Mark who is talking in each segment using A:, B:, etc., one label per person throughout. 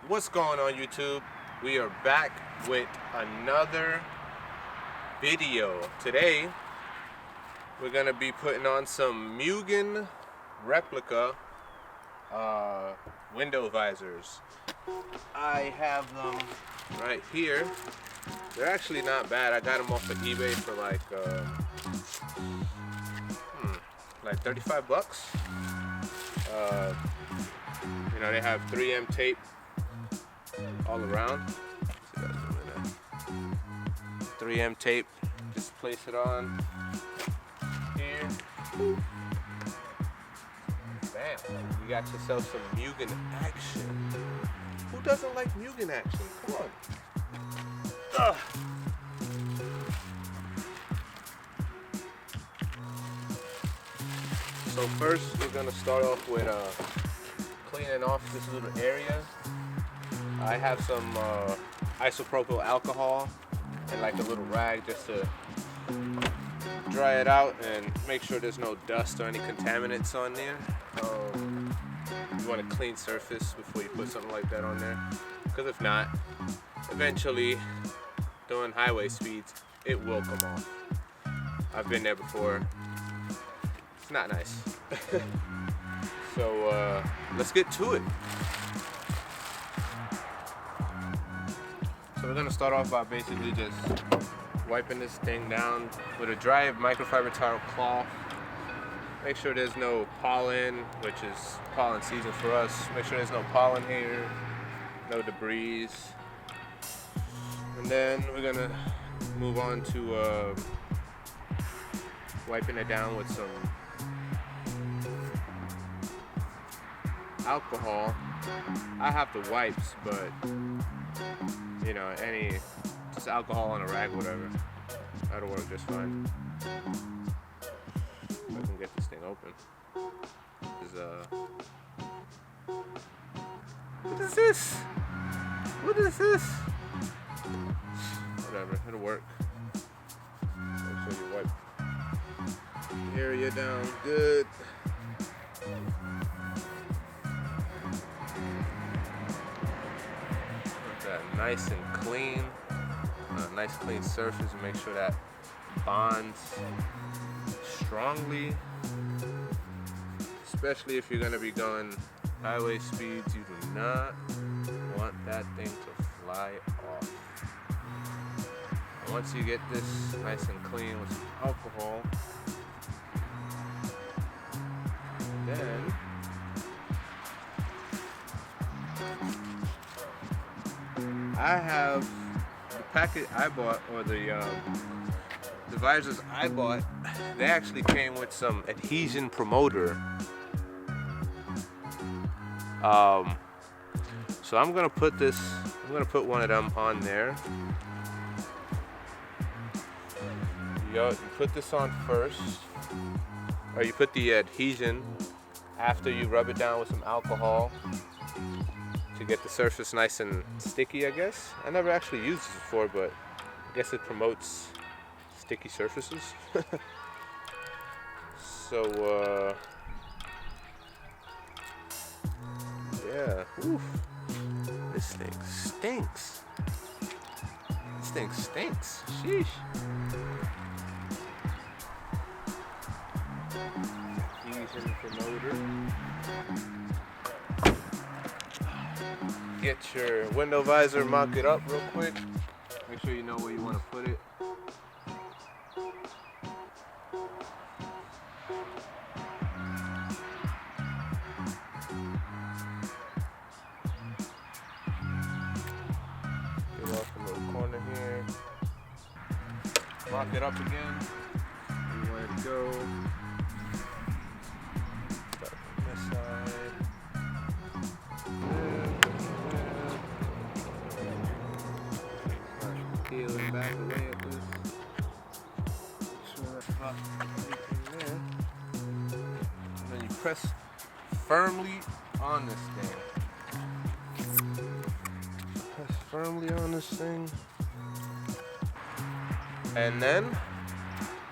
A: What's going on, YouTube? We are back with another video. Today we're gonna be putting on some Mugen Replica window visors. I have them right here. They're actually not bad. I got them off of eBay for like 35 bucks. You know, they have 3M tape all around. 3M tape, just place it on here. Bam, you got yourself some Mugen action. Who doesn't like Mugen action? Come on. Ugh. So first we're gonna start off with cleaning off this little area. I have some isopropyl alcohol and like a little rag just to dry it out and make sure there's no dust or any contaminants on there. You want a clean surface before you put something like that on there, because if not, eventually doing highway speeds it will come off. I've been there before. It's not nice. So let's get to it. So we're gonna start off by basically just wiping this thing down with a dry microfiber towel cloth. Make sure there's no pollen, which is pollen season for us. Make sure there's no pollen here, no debris. And then we're gonna move on to wiping it down with some alcohol. I have the wipes, but you know, just alcohol on a rag, whatever, that'll work just fine. If I can get this thing open. What is this? What is this? Whatever, it'll work. Make sure you wipe the area down good. Nice and clean, nice clean surface, and make sure that bonds strongly, especially if you're going to be going highway speeds. You do not want that thing to fly off. And once you get this nice and clean with some alcohol, then I have the packet I bought, or the visors I bought. They actually came with some adhesion promoter. So I'm gonna put one of them on there. You put this on first, or you put the adhesion after you rub it down with some alcohol to get the surface nice and sticky, I guess. I never actually used this before, but I guess it promotes sticky surfaces. So, yeah. Oof. This thing stinks. This thing stinks. Sheesh. Adhesion promoter. Get your window visor, mock it up real quick. Make sure you know where you want to put it. Get off the little corner here. Mock it up again. Where you want it to go. Start from this side. Peeling back away at this. Make sure that's hot in there. And then you press firmly on this thing. Press firmly on this thing. And then,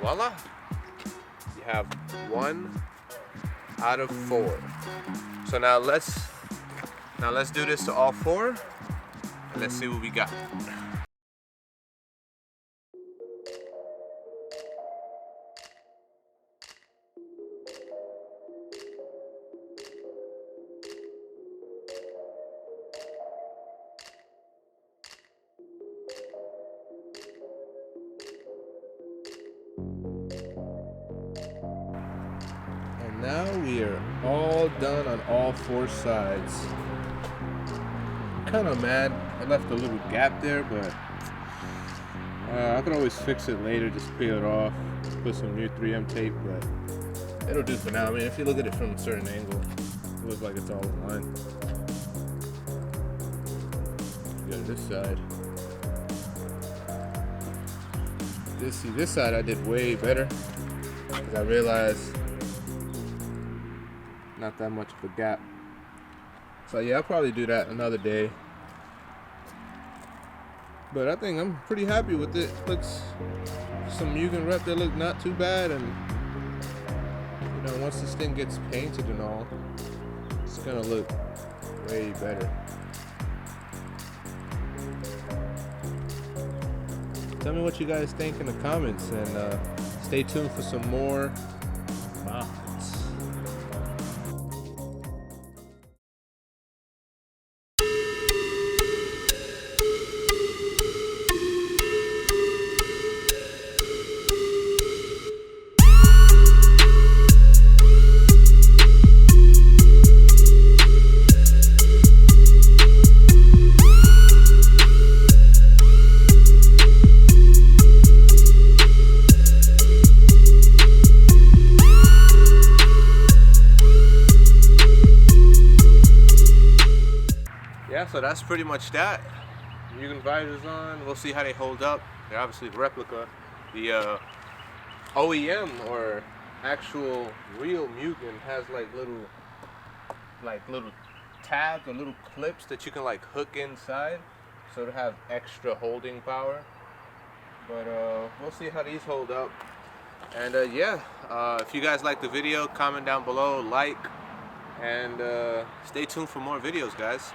A: voila. You have 1 out of 4. So now let's Now let's do this to all four, and let's see what we got. And now we are all done on all four sides. Kind of mad I left a little gap there, but I could always fix it later, just peel it off, put some new 3M tape, but it'll do for now. I mean, if you look at it from a certain angle, it looks like it's all in line. Go to this side. This side I did way better, because I realized not that much of a gap. So yeah, I'll probably do that another day. But I think I'm pretty happy with it. Looks some Mugen rep that look not too bad, and you know, once this thing gets painted and all, it's gonna look way better. Tell me what you guys think in the comments, and stay tuned for some more. Wow. Yeah, so that's pretty much that. Mugen visors on. We'll see how they hold up. They're obviously Replica. The OEM or actual real Mugen has like little tabs or little clips that you can like hook inside, so to have extra holding power. But we'll see how these hold up. And yeah, if you guys like the video, comment down below, like, and stay tuned for more videos, guys.